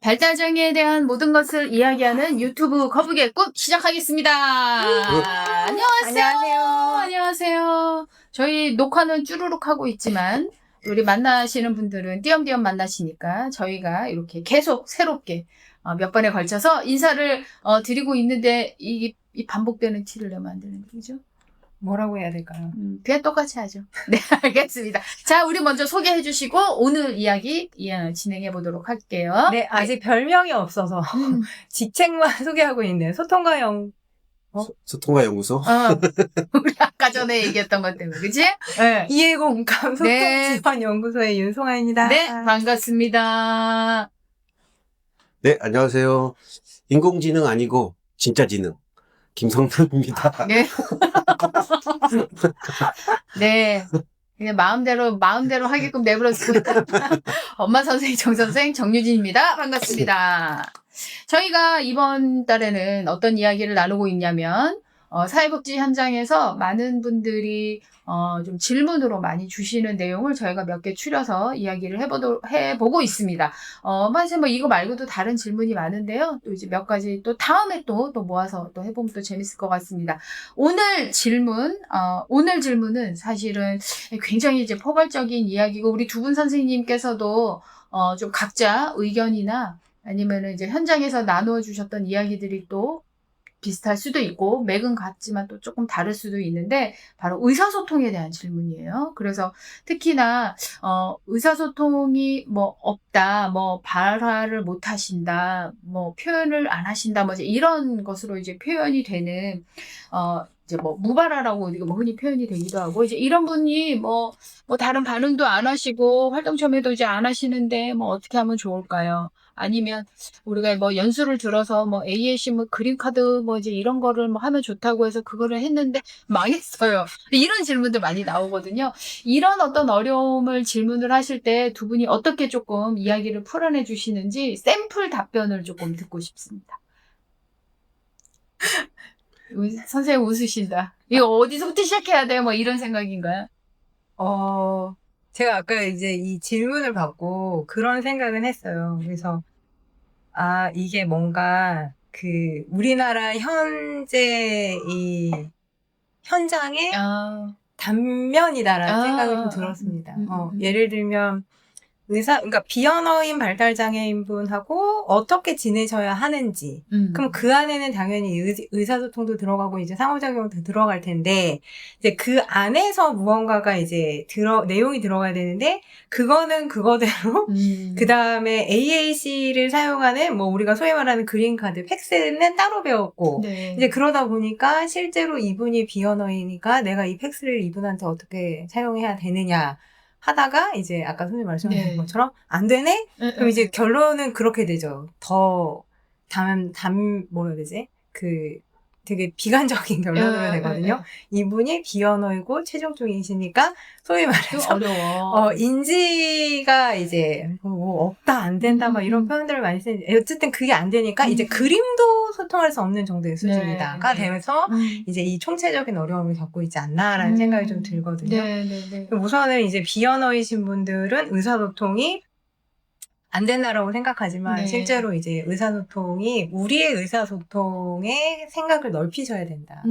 발달장애에 대한 모든 것을 이야기하는 유튜브 거북이의 꿈 시작하겠습니다. 안녕하세요. 안녕하세요. 저희 녹화는 쭈루룩 하고 있지만 우리 만나시는 분들은 띄엄띄엄 만나시니까 저희가 이렇게 계속 새롭게 몇 번에 걸쳐서 인사를 드리고 있는데 이 반복되는 티를 내면 안 되는 거죠? 뭐라고 해야 될까요? 그냥 똑같이 하죠. 네, 알겠습니다. 자, 우리 먼저 소개해 주시고 오늘 이야기 진행해 보도록 할게요. 네, 아직 별명이 없어서 직책만 소개하고 있는 소통과 소통과 연구소? 우리 아까 전에 얘기했던 것 때문에, 그치? 네. 이해공감 소통지원연구소의 윤송아입니다. 네, 반갑습니다. 네, 안녕하세요. 인공지능 아니고 진짜 지능 김성남입니다. 네. 네. 그냥 마음대로 하게끔 내버렸습니다. 엄마 선생, 정 선생, 정유진입니다. 반갑습니다. 저희가 이번 달에는 어떤 이야기를 나누고 있냐면, 사회복지 현장에서 많은 분들이, 좀 질문으로 많이 주시는 내용을 저희가 몇 개 추려서 이야기를 해보고 있습니다. 사실 이거 말고도 다른 질문이 많은데요. 또 이제 몇 가지 또 다음에 또 모아서 또 해보면 또 재밌을 것 같습니다. 오늘 질문은 사실은 굉장히 이제 포괄적인 이야기고, 우리 두 분 선생님께서도, 좀 각자 의견이나 아니면은 이제 현장에서 나누어 주셨던 이야기들이 또 비슷할 수도 있고 맥은 같지만 또 조금 다를 수도 있는데 바로 의사소통에 대한 질문이에요. 그래서 특히나 의사소통이 없다, 발화를 못 하신다, 표현을 안 하신다, 이제 이런 것으로 이제 표현이 되는 이제 무발화라고 흔히 표현이 되기도 하고, 이제 이런 분이 다른 반응도 안 하시고 활동 참여도 이제 안 하시는데 어떻게 하면 좋을까요? 아니면 우리가 연수를 들어서 AAC 그린카드 이제 이런 거를 하면 좋다고 해서 그거를 했는데 망했어요. 이런 질문들 많이 나오거든요. 이런 어떤 어려움을 질문을 하실 때 두 분이 어떻게 조금 이야기를 풀어내 주시는지 샘플 답변을 조금 듣고 싶습니다. 선생님 웃으신다. 이거 어디서부터 시작해야 돼? 이런 생각인가요? 제가 아까 이제 이 질문을 받고 그런 생각은 했어요. 그래서, 이게 뭔가 우리나라 현재 이 현장의 단면이다라는 생각이 좀 들었습니다. 예를 들면, 그러니까 비언어인 발달장애인 분하고 어떻게 지내셔야 하는지. 그럼 그 안에는 당연히 의사소통도 들어가고 이제 상호작용도 들어갈 텐데, 이제 그 안에서 무언가가 이제 내용이 들어가야 되는데, 그거는 그거대로, 그 다음에 AAC를 사용하는, 우리가 소위 말하는 그린카드, 팩스는 따로 배웠고, 네. 이제 그러다 보니까 실제로 이분이 비언어이니까 내가 이 팩스를 이분한테 어떻게 사용해야 되느냐. 하다가 이제 아까 선생님 말씀하신 것처럼 안 되네? 그럼 이제 결론은 그렇게 되죠. 뭐라 해야 되지? 되게 비관적인 결론으로 되거든요. 이분이 비언어이고 체중증이시니까 소위 말해서 어려워. 인지가 이제 없다 안 된다 이런 표현들을 많이 쓰는데, 어쨌든 그게 안 되니까 이제 그림도 소통할 수 없는 정도의 수준이다가 되면서 이제 이 총체적인 어려움을 겪고 있지 않나라는 생각이 좀 들거든요. 우선은 이제 비언어이신 분들은 의사소통이 안 된다라고 생각하지만 실제로 이제 의사소통이 우리의 의사소통의 생각을 넓히셔야 된다.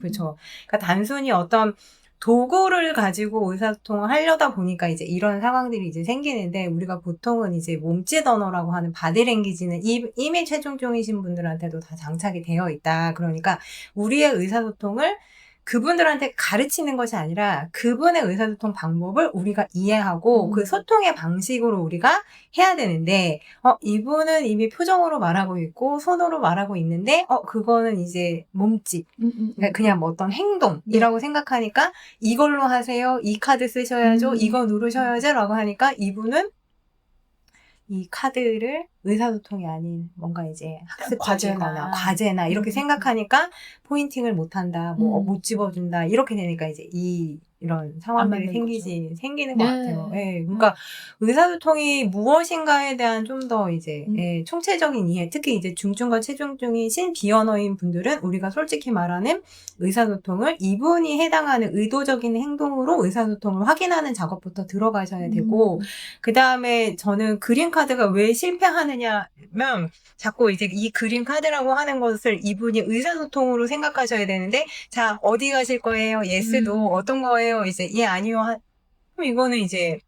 그렇죠. 그러니까 단순히 어떤 도구를 가지고 의사소통을 하려다 보니까 이제 이런 상황들이 이제 생기는데, 우리가 보통은 이제 몸짓 언어라고 하는 바디랭귀지는 이미 체중증이신 분들한테도 다 장착이 되어 있다. 그러니까 우리의 의사소통을 그분들한테 가르치는 것이 아니라 그분의 의사소통 방법을 우리가 이해하고 그 소통의 방식으로 우리가 해야 되는데, 이분은 이미 표정으로 말하고 있고 손으로 말하고 있는데, 그거는 이제 몸짓, 그러니까 그냥 어떤 행동이라고 생각하니까 이걸로 하세요, 이 카드 쓰셔야죠, 이거 누르셔야죠 라고 하니까 이분은 이 카드를 의사소통이 아닌 뭔가 이제 학습적인 거나 과제나 이렇게 생각하니까 포인팅을 못한다, 못 집어준다 이렇게 되니까 이제 이런 상황들이 생기는 것 같아요. 그러니까 의사소통이 무엇인가에 대한 좀 더 이제 총체적인 이해, 특히 이제 중증과 체중증이신 비언어인 분들은 우리가 솔직히 말하는 의사소통을 이분이 해당하는 의도적인 행동으로 의사소통을 확인하는 작업부터 들어가셔야 되고, 그 다음에 저는 그린카드가 왜 실패하는 하느냐면 자꾸 이제 이 그림 카드라고 하는 것을 이분이 의사소통으로 생각하셔야 되는데 자 어디 가실 거예요? 예스도 어떤 거예요? 이제 예 아니요. 그럼 이거는 이제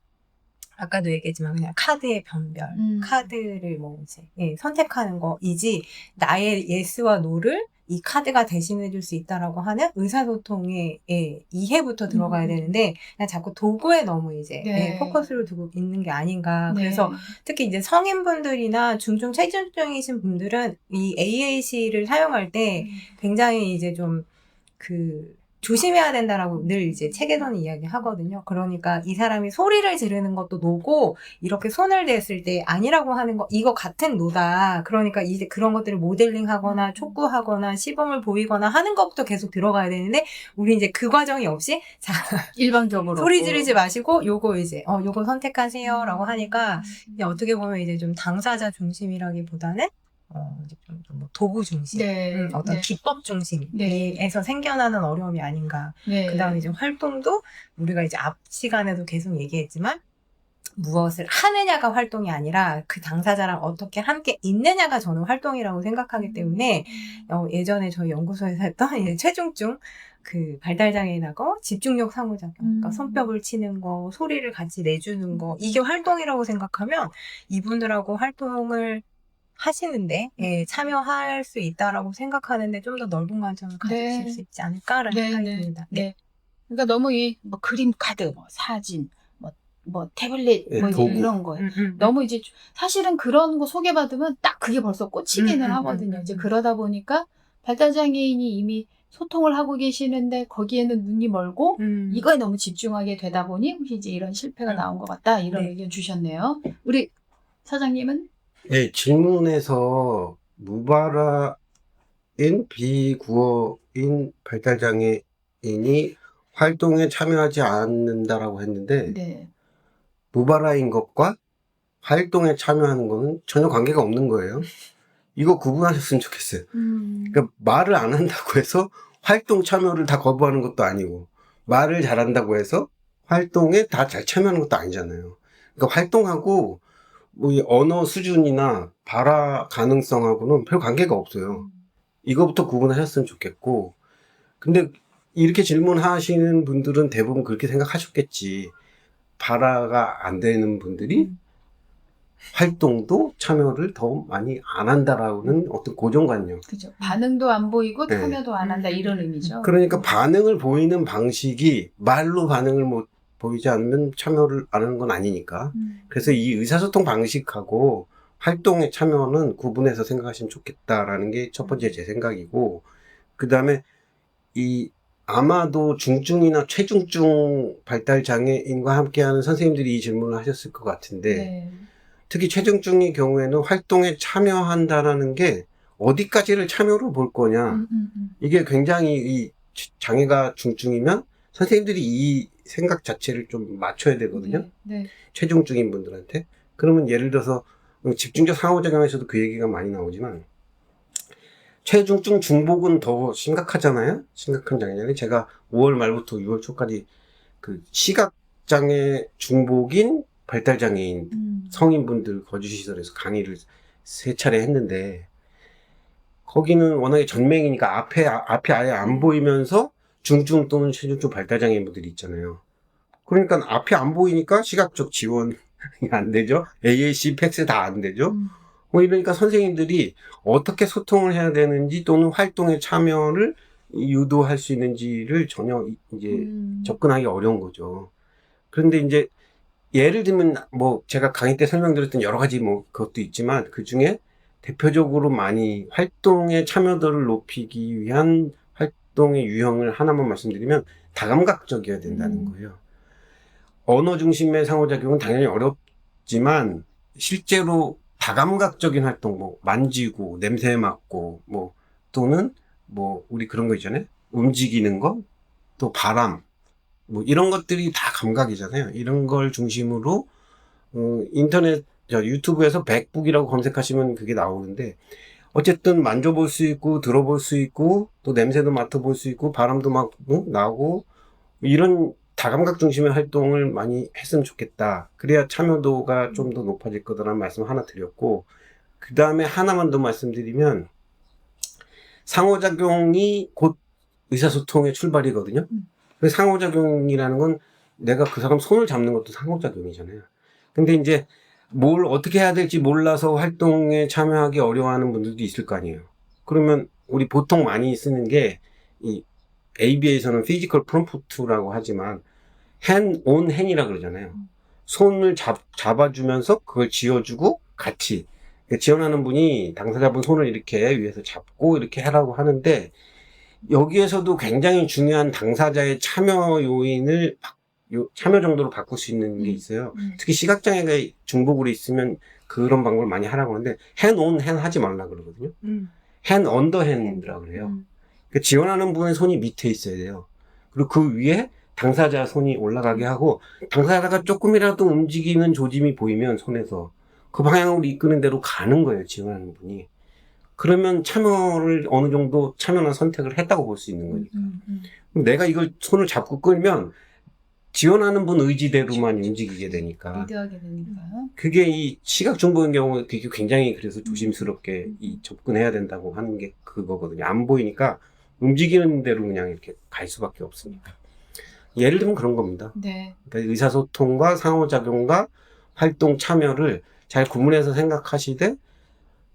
아까도 얘기했지만 그냥 카드의 변별, 카드를 뭐 이제 선택하는 거이지 나의 예스와 노를 이 카드가 대신해 줄 수 있다라고 하는 의사소통의 이해부터 들어가야 되는데 그냥 자꾸 도구에 너무 이제 네. 포커스를 두고 있는 게 아닌가. 그래서 특히 이제 성인분들이나 중증 체중증이신 분들은 이 AAC를 사용할 때 굉장히 이제 좀 조심해야 된다라고 늘 이제 책에서는 이야기하거든요. 그러니까 이 사람이 소리를 지르는 것도 노고 이렇게 손을 댔을 때 아니라고 하는 거 이거 같은 노다. 그러니까 이제 그런 것들을 모델링하거나 촉구하거나 시범을 보이거나 하는 것부터 계속 들어가야 되는데 우리 이제 그 과정이 없이 자 일방적으로 소리 지르지 마시고 요거 이제 요거 선택하세요라고 하니까 이제 어떻게 보면 이제 좀 당사자 중심이라기보다는 이제 좀 뭐 도구 중심, 어떤 기법 중심에서 생겨나는 어려움이 아닌가. 그다음에 이제 활동도 우리가 이제 앞 시간에도 계속 얘기했지만 무엇을 하느냐가 활동이 아니라 그 당사자랑 어떻게 함께 있느냐가 저는 활동이라고 생각하기 때문에 예전에 저희 연구소에서 했던 이제 체중증 발달장애인하고 집중력 상호작용, 그러니까 손뼉을 치는 거, 소리를 같이 내주는 거 이게 활동이라고 생각하면 이분들하고 활동을 하시는데 참여할 수 있다라고 생각하는데 좀 더 넓은 관점을 가지실 수 있지 않을까라는 생각이 듭니다. 그러니까 너무 뭐 그림 카드, 뭐 사진, 뭐 태블릿, 뭐 도구. 이런 거 너무 이제 사실은 그런 거 소개받으면 딱 그게 벌써 꽂히기는 하거든요. 이제 그러다 보니까 발달장애인이 이미 소통을 하고 계시는데 거기에는 눈이 멀고 이거에 너무 집중하게 되다 보니 이제 이런 실패가 나온 것 같다 이런 의견 주셨네요. 우리 사장님은? 네, 질문에서 무발화인 비구어인 발달장애인이 활동에 참여하지 않는다라고 했는데 무발화인 것과 활동에 참여하는 거는 전혀 관계가 없는 거예요. 이거 구분하셨으면 좋겠어요. 그러니까 말을 안 한다고 해서 활동 참여를 다 거부하는 것도 아니고 말을 잘한다고 해서 활동에 다 잘 참여하는 것도 아니잖아요. 그러니까 활동하고 뭐 이 언어 수준이나 발화 가능성하고는 별 관계가 없어요. 이거부터 구분하셨으면 좋겠고, 근데 이렇게 질문하시는 분들은 대부분 그렇게 생각하셨겠지. 발화가 안 되는 분들이 활동도 참여를 더 많이 안 한다라는 어떤 고정관념. 그죠. 반응도 안 보이고 참여도 안 한다 이런 의미죠. 그러니까 반응을 보이는 방식이 말로 반응을 보이지 않으면 참여를 안 하는 건 아니니까. 그래서 이 의사소통 방식하고 활동의 참여는 구분해서 생각하시면 좋겠다라는 게 첫 번째 제 생각이고, 그 다음에 아마도 중증이나 최중증 발달장애인과 함께하는 선생님들이 이 질문을 하셨을 것 같은데, 특히 최중증의 경우에는 활동에 참여한다라는 게 어디까지를 참여로 볼 거냐. 이게 굉장히 이 장애가 중증이면 선생님들이 이 생각 자체를 좀 맞춰야 되거든요. 최중증인 분들한테. 그러면 예를 들어서 집중적 상호작용에서도 그 얘기가 많이 나오지만 최중증 중복은 더 심각하잖아요. 심각한 장애는 제가 5월 말부터 6월 초까지 시각장애 중복인 발달장애인 성인분들 거주시설에서 강의를 3차례 했는데 거기는 워낙에 전맹이니까 앞이 아예 안 보이면서 중증 또는 최중증 발달장애인분들이 있잖아요. 그러니까 앞이 안 보이니까 시각적 지원이 안 되죠. AAC, 팩스 다 안 되죠. 이러니까 선생님들이 어떻게 소통을 해야 되는지 또는 활동에 참여를 유도할 수 있는지를 전혀 이제 접근하기 어려운 거죠. 그런데 이제 예를 들면 뭐 제가 강의 때 설명드렸던 여러 가지 뭐 그것도 있지만 그 중에 대표적으로 많이 활동의 참여도를 높이기 위한 활동의 유형을 하나만 말씀드리면 다감각적이어야 된다는 거예요. 언어 중심의 상호작용은 당연히 어렵지만 실제로 다감각적인 활동, 뭐 만지고 냄새 맡고 뭐 또는 뭐 우리 그런 거 있잖아요. 움직이는 거, 또 바람, 뭐 이런 것들이 다 감각이잖아요. 이런 걸 중심으로 인터넷 유튜브에서 백북이라고 검색하시면 그게 나오는데 어쨌든 만져볼 수 있고 들어볼 수 있고 또 냄새도 맡아볼 수 있고 바람도 막 나고 이런 다감각 중심의 활동을 많이 했으면 좋겠다. 그래야 참여도가 좀 더 높아질 거다라는 말씀 하나 드렸고, 그 다음에 하나만 더 말씀드리면, 상호작용이 곧 의사소통의 출발이거든요. 그 상호작용이라는 건 내가 그 사람 손을 잡는 것도 상호작용이잖아요. 근데 이제 뭘 어떻게 해야 될지 몰라서 활동에 참여하기 어려워하는 분들도 있을 거 아니에요. 그러면 우리 보통 많이 쓰는 게 이 ABA에서는 피지컬 프롬프트라고 하지만 hand on hand이라 그러잖아요. 손을 잡아주면서 그걸 쥐어주고 같이 그러니까 지원하는 분이 당사자분 손을 이렇게 위에서 잡고 이렇게 하라고 하는데 여기에서도 굉장히 중요한 당사자의 참여 요인을 참여 정도로 바꿀 수 있는 게 있어요. 특히 시각장애가 중복으로 있으면 그런 방법을 많이 하라고 하는데 hand on hand 하지 말라 그러거든요. hand under hand라고 그래요. 그러니까 지원하는 분의 손이 밑에 있어야 돼요. 그리고 그 위에 당사자 손이 올라가게 하고 당사자가 조금이라도 움직이는 조짐이 보이면 손에서 그 방향으로 이끄는 대로 가는 거예요. 지원하는 분이. 그러면 참여를 어느 정도 참여나 선택을 했다고 볼 수 있는 거니까. 내가 이걸 손을 잡고 끌면 지원하는 분 의지대로만 움직이게 되니까. 리드하게 되니까요. 그게 이 시각 중복인 경우에 그게 굉장히 그래서 조심스럽게 이 접근해야 된다고 하는 게 그거거든요. 안 보이니까 움직이는 대로 그냥 이렇게 갈 수밖에 없으니까. 예를 들면 그런 겁니다. 네. 그러니까 의사소통과 상호작용과 활동 참여를 잘 구분해서 생각하시되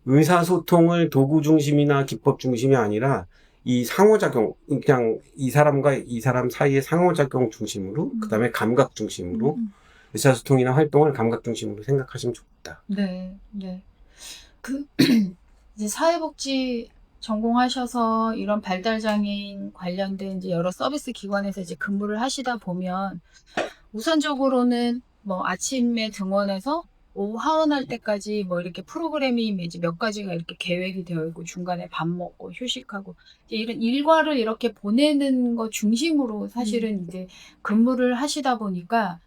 의사소통을 도구 중심이나 기법 중심이 아니라 이 상호작용, 그냥 이 사람과 이 사람 사이의 상호작용 중심으로, 그 다음에 감각 중심으로, 의사소통이나 활동을 감각 중심으로 생각하시면 좋다. 네, 네. 이제 사회복지 전공하셔서 이런 발달장애인 관련된 이제 여러 서비스 기관에서 이제 근무를 하시다 보면 우선적으로는 뭐 아침에 등원해서 오후 하원할 때까지 뭐 이렇게 프로그램이 이제 몇 가지가 이렇게 계획이 되어 있고 중간에 밥 먹고 휴식하고 이제 이런 일과를 이렇게 보내는 거 중심으로 사실은 이제 근무를 하시다 보니까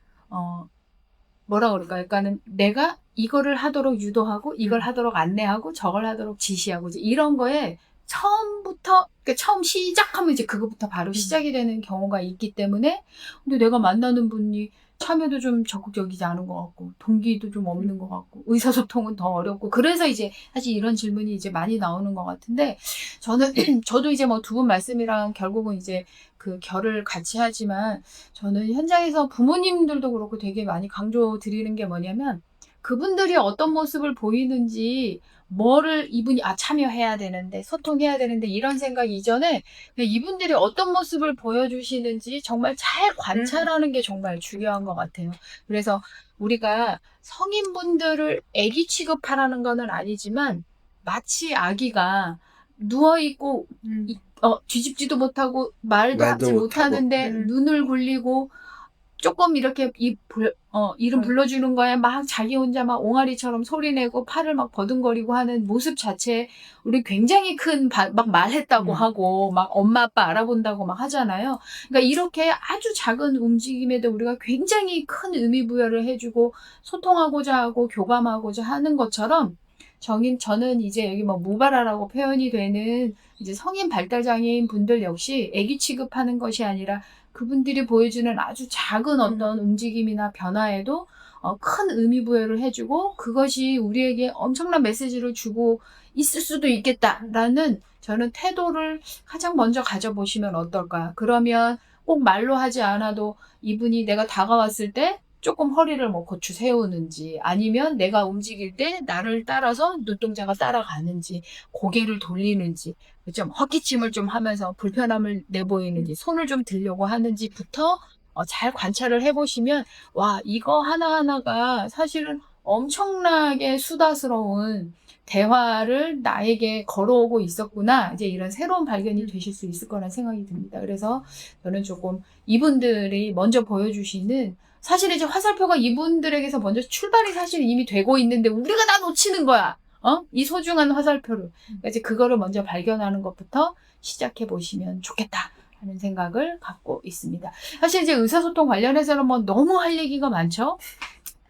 뭐라 그럴까? 약간은 내가 이거를 하도록 유도하고 이걸 하도록 안내하고 저걸 하도록 지시하고 이제 이런 거에 처음부터 그러니까 처음 시작하면 이제 그거부터 바로 시작이 되는 경우가 있기 때문에 근데 내가 만나는 분이 참여도 좀 적극적이지 않은 것 같고 동기도 좀 없는 것 같고 의사소통은 더 어렵고 그래서 이제 사실 이런 질문이 이제 많이 나오는 것 같은데 저도 이제 뭐 두 분 말씀이랑 결국은 이제 그 결을 같이 하지만 저는 현장에서 부모님들도 그렇고 되게 많이 강조 드리는 게 뭐냐면 그분들이 어떤 모습을 보이는지 뭐를 이분이 참여해야 되는데 소통해야 되는데 이런 생각 이전에 이분들이 어떤 모습을 보여주시는지 정말 잘 관찰하는 게 정말 중요한 것 같아요. 그래서 우리가 성인분들을 아기 취급하라는 거는 아니지만 마치 아기가 누워있고 뒤집지도 못하고 말도 하지 못하는데 눈을 굴리고 조금 이렇게 이름 불러주는 거에 막 자기 혼자 막 옹알이처럼 소리내고 팔을 막 버둥거리고 하는 모습 자체에 우리 굉장히 큰 막 말했다고 하고 막 엄마 아빠 알아본다고 막 하잖아요. 그러니까 이렇게 아주 작은 움직임에도 우리가 굉장히 큰 의미 부여를 해주고 소통하고자 하고 교감하고자 하는 것처럼 저는 이제 여기 뭐 무발화라고 표현이 되는 이제 성인 발달장애인 분들 역시 아기 취급하는 것이 아니라 그분들이 보여주는 아주 작은 어떤 움직임이나 변화에도 큰 의미 부여를 해주고 그것이 우리에게 엄청난 메시지를 주고 있을 수도 있겠다라는 저는 태도를 가장 먼저 가져보시면 어떨까. 그러면 꼭 말로 하지 않아도 이분이 내가 다가왔을 때 조금 허리를 뭐 고추 세우는지 아니면 내가 움직일 때 나를 따라서 눈동자가 따라가는지 고개를 돌리는지 좀 헛기침을 좀 하면서 불편함을 내보이는지 손을 좀 들려고 하는지부터 잘 관찰을 해보시면 와 이거 하나하나가 사실은 엄청나게 수다스러운 대화를 나에게 걸어오고 있었구나 이제 이런 새로운 발견이 되실 수 있을 거란 생각이 듭니다. 그래서 저는 조금 이분들이 먼저 보여주시는 사실 이제 화살표가 이분들에게서 먼저 출발이 사실 이미 되고 있는데 우리가 다 놓치는 거야. 이 소중한 화살표를. 그러니까 이제 그거를 먼저 발견하는 것부터 시작해 보시면 좋겠다 하는 생각을 갖고 있습니다. 사실 이제 의사소통 관련해서는 뭐 너무 할 얘기가 많죠.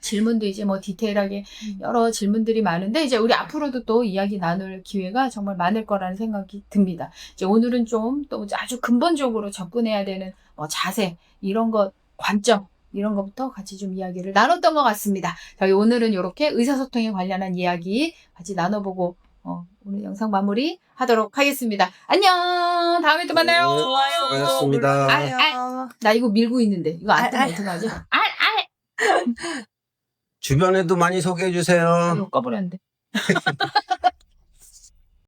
질문도 이제 뭐 디테일하게 여러 질문들이 많은데 이제 우리 앞으로도 또 이야기 나눌 기회가 정말 많을 거라는 생각이 듭니다. 이제 오늘은 좀 또 아주 근본적으로 접근해야 되는 뭐 자세 이런 것 관점 이런 것부터 같이 좀 이야기를 나눴던 것 같습니다. 저희 오늘은 이렇게 의사소통에 관련한 이야기 같이 나눠보고 오늘 영상 마무리 하도록 하겠습니다. 안녕. 다음에 또 만나요. 네, 수고하셨습니다. 나 이거 밀고 있는데 이거 안 뜨면 어떡하지? 주변에도 많이 소개해 주세요. 이거 꺼버렸는데.